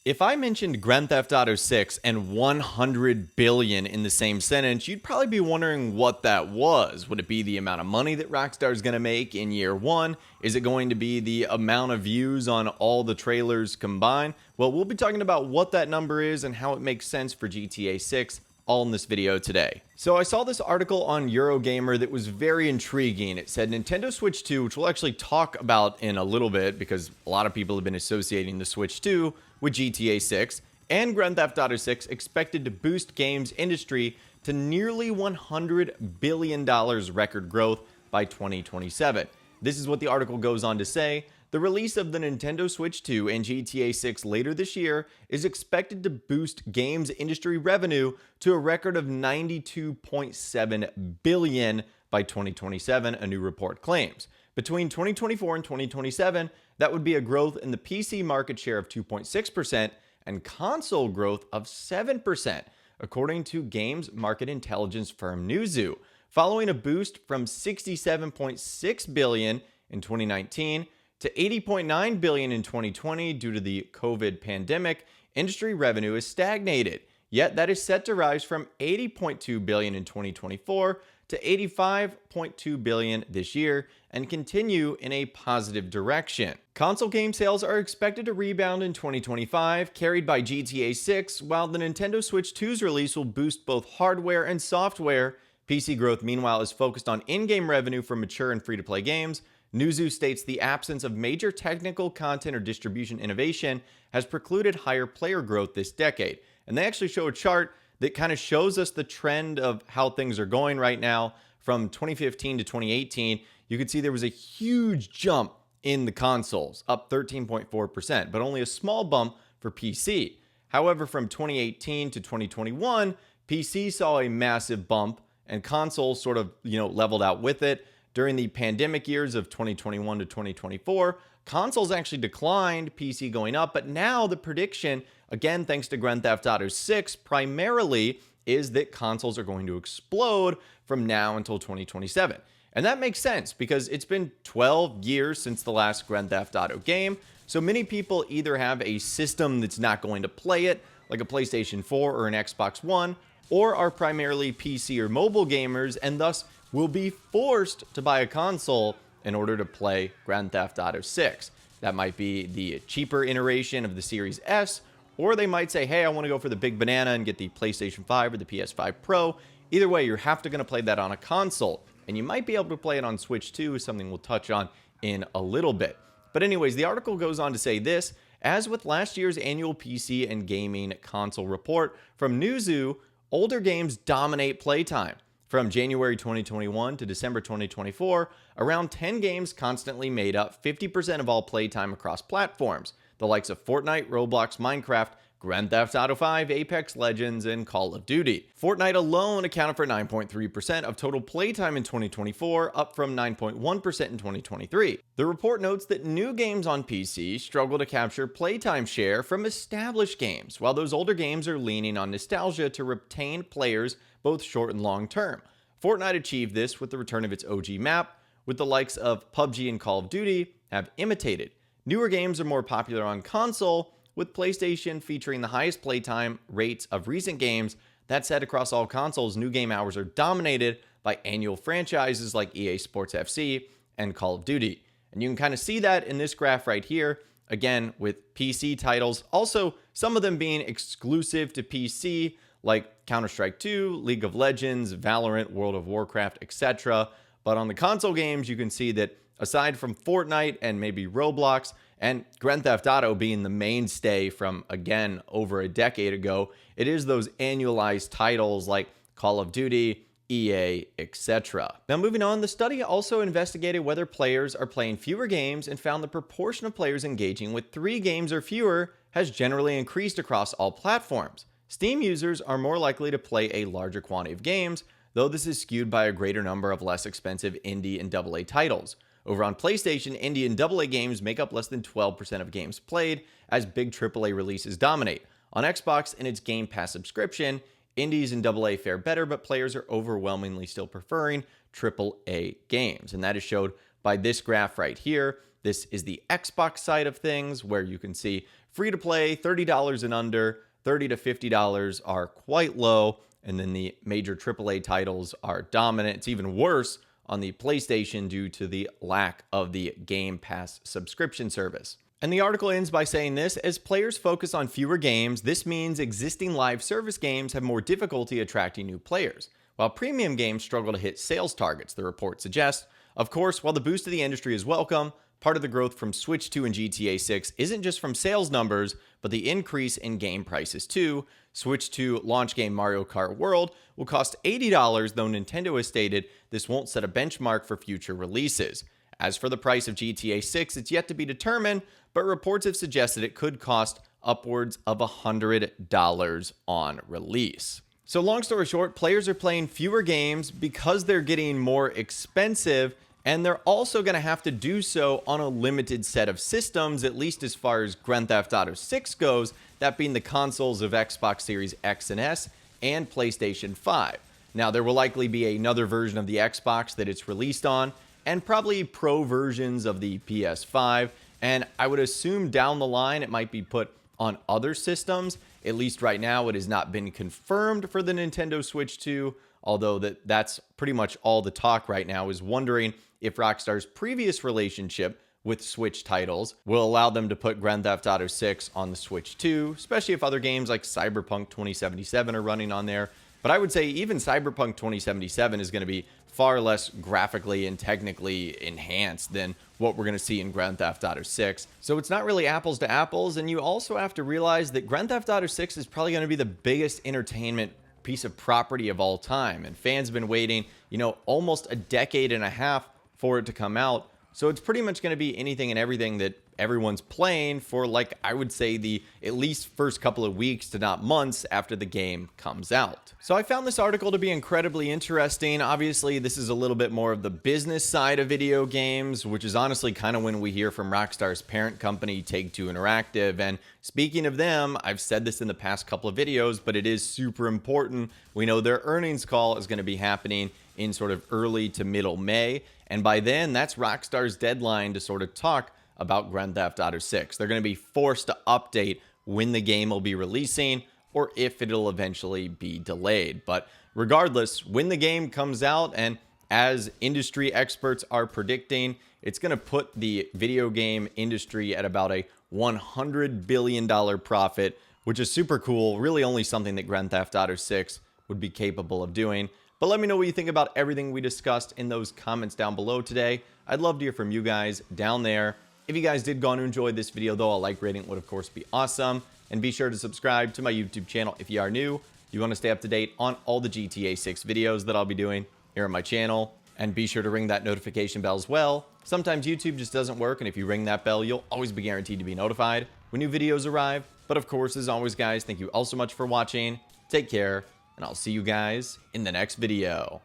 If I mentioned Grand Theft Auto 6 and 100 billion in the same sentence, you'd probably be wondering what that was. Would it be the amount of money that Rockstar is going to make in year one? Is it going to be the amount of views on all the trailers combined? Well, we'll be talking about what that number is and how it makes sense for GTA 6 all in this video today. So I saw this article on Eurogamer that was very intriguing. It said Nintendo Switch 2, which we'll actually talk about in a little bit because a lot of people have been associating the Switch 2 with GTA 6, and Grand Theft Auto 6 expected to boost games industry to nearly $100 billion record growth by 2027. This is what the article goes on to say. The release of the Nintendo Switch 2 and GTA 6 later this year is expected to boost games industry revenue to a record of $92.7 billion by 2027, a new report claims. Between 2024 and 2027, that would be a growth in the PC market share of 2.6% and console growth of 7%, according to games market intelligence firm Newzoo, following a boost from $67.6 billion in 2019 to $80.9 billion in 2020 due to the COVID pandemic. Industry revenue is stagnated, yet that is set to rise from $80.2 billion in 2024 to $85.2 billion this year and continue in a positive direction. Console game sales are expected to rebound in 2025, carried by GTA 6, while the Nintendo Switch 2's release will boost both hardware and software. PC growth, meanwhile, is focused on in-game revenue from mature and free-to-play games. Newzoo states the absence of major technical content or distribution innovation has precluded higher player growth this decade. And they actually show a chart that kind of shows us the trend of how things are going right now. From 2015 to 2018, you could see there was a huge jump in the consoles, up 13.4%, but only a small bump for PC. However, from 2018 to 2021, PC saw a massive bump and consoles sort of, leveled out with it. During the pandemic years of 2021 to 2024, consoles actually declined, PC going up, but now the prediction, again, thanks to Grand Theft Auto 6, primarily is that consoles are going to explode from now until 2027. And that makes sense because it's been 12 years since the last Grand Theft Auto game, so many people either have a system that's not going to play it, like a PlayStation 4 or an Xbox One, or are primarily PC or mobile gamers and thus will be forced to buy a console in order to play Grand Theft Auto 6. That might be the cheaper iteration of the Series S, or they might say, hey, I want to go for the big banana and get the PlayStation 5 or the PS5 Pro. Either way, you're going to play that on a console, and you might be able to play it on Switch 2, something we'll touch on in a little bit. But anyways, the article goes on to say this: as with last year's annual PC and gaming console report from Newzoo, older games dominate playtime. From January 2021 to December 2024, around 10 games constantly made up 50% of all playtime across platforms, the likes of Fortnite, Roblox, Minecraft, Grand Theft Auto 5, Apex Legends, and Call of Duty. Fortnite alone accounted for 9.3% of total playtime in 2024, up from 9.1% in 2023. The report notes that new games on PC struggle to capture playtime share from established games, while those older games are leaning on nostalgia to retain players both short and long term. Fortnite achieved this with the return of its OG map, with the likes of PUBG and Call of Duty have imitated. Newer games are more popular on console, with PlayStation featuring the highest playtime rates of recent games. That said, across all consoles, new game hours are dominated by annual franchises like EA Sports FC and Call of Duty. And you can kind of see that in this graph right here, again, with PC titles. Also, some of them being exclusive to PC, like Counter-Strike 2, League of Legends, Valorant, World of Warcraft, etc. But on the console games, you can see that aside from Fortnite and maybe Roblox, and Grand Theft Auto being the mainstay from, again, over a decade ago, it is those annualized titles like Call of Duty, EA, etc. Now moving on, the study also investigated whether players are playing fewer games and found the proportion of players engaging with 3 games or fewer has generally increased across all platforms. Steam users are more likely to play a larger quantity of games, though this is skewed by a greater number of less expensive indie and AA titles. Over on PlayStation, indie and AA games make up less than 12% of games played, as big AAA releases dominate. On Xbox and its Game Pass subscription, indies and AA fare better, but players are overwhelmingly still preferring AAA games. And that is showed by this graph right here. This is the Xbox side of things, where you can see free to play, $30 and under, $30 to $50 are quite low, and then the major AAA titles are dominant. It's even worse on the PlayStation due to the lack of the Game Pass subscription service. And the article ends by saying this: as players focus on fewer games, this means existing live service games have more difficulty attracting new players, while premium games struggle to hit sales targets, the report suggests. Of course, while the boost to the industry is welcome, part of the growth from Switch 2 and GTA 6 isn't just from sales numbers, but the increase in game prices too. Switch 2 launch game Mario Kart World will cost $80, though Nintendo has stated this won't set a benchmark for future releases. As for the price of GTA 6, it's yet to be determined, but reports have suggested it could cost upwards of $100 on release. So long story short, players are playing fewer games because they're getting more expensive, and they're also going to have to do so on a limited set of systems, at least as far as Grand Theft Auto 6 goes, that being the consoles of Xbox Series X and S and PlayStation 5. Now, there will likely be another version of the Xbox that it's released on, and probably pro versions of the PS5, and I would assume down the line it might be put on other systems. At least right now it has not been confirmed for the Nintendo Switch 2, although that's pretty much all the talk right now, is wondering if Rockstar's previous relationship with Switch titles will allow them to put Grand Theft Auto 6 on the Switch 2, especially if other games like Cyberpunk 2077 are running on there. But I would say even Cyberpunk 2077 is going to be far less graphically and technically enhanced than what we're going to see in Grand Theft Auto 6. So it's not really apples to apples, and you also have to realize that Grand Theft Auto 6 is probably going to be the biggest entertainment piece of property of all time, and fans have been waiting, almost a decade and a half for it to come out. So it's pretty much going to be anything and everything that everyone's playing for, I would say, the at least first couple of weeks to not months after the game comes out. So I found this article to be incredibly interesting. Obviously, this is a little bit more of the business side of video games, which is honestly kind of when we hear from Rockstar's parent company, Take-Two Interactive. And speaking of them, I've said this in the past couple of videos, but it is super important. We know their earnings call is going to be happening in sort of early to middle May. And by then, that's Rockstar's deadline to sort of talk about Grand Theft Auto 6. They're going to be forced to update when the game will be releasing or if it'll eventually be delayed. But regardless, when the game comes out, and as industry experts are predicting, it's going to put the video game industry at about a $100 billion profit, which is super cool. Really only something that Grand Theft Auto 6 would be capable of doing. But let me know what you think about everything we discussed in those comments down below today. I'd love to hear from you guys down there. If you guys did go on to enjoy this video, though, a like rating would, of course, be awesome. And be sure to subscribe to my YouTube channel if you are new. You want to stay up to date on all the GTA 6 videos that I'll be doing here on my channel. And be sure to ring that notification bell as well. Sometimes YouTube just doesn't work, and if you ring that bell, you'll always be guaranteed to be notified when new videos arrive. But of course, as always, guys, thank you all so much for watching. Take care, and I'll see you guys in the next video.